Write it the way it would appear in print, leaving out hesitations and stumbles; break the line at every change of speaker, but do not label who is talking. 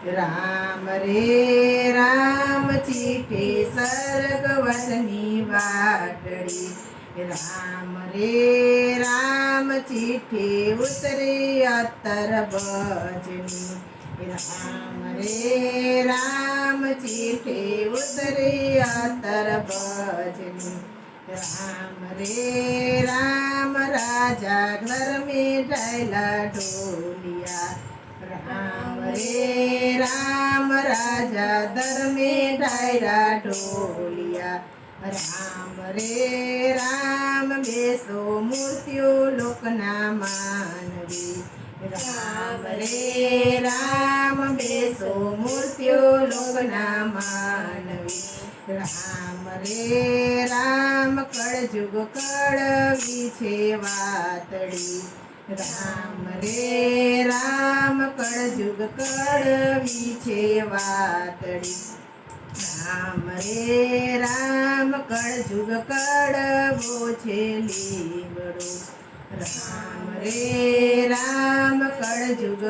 રામ રે રામ ચીઠી સરગવતની વાટડી રામ રે રામ ચીઠી ઉતરી અત્તર ભજની રામ રે રામ ચીઠી ઉતરી અત્તર ભજની રામ રે રામ રાજા ઘર में ढायला ढोलिया राम रे राम राजा दर में ढायला ढोलिया राम रे राम बेसो मूर्तियो लोकना मानवी राम रे राम बेसो मूर्तियो लोकना मानवी राम रे राम कळजुग कळवी छे वातड़ी राम रे राम कळजुग कळवी छे वातड़ी राम रे राम कळजुग कळवो छे लीमड़ो राम रे राम कळजुग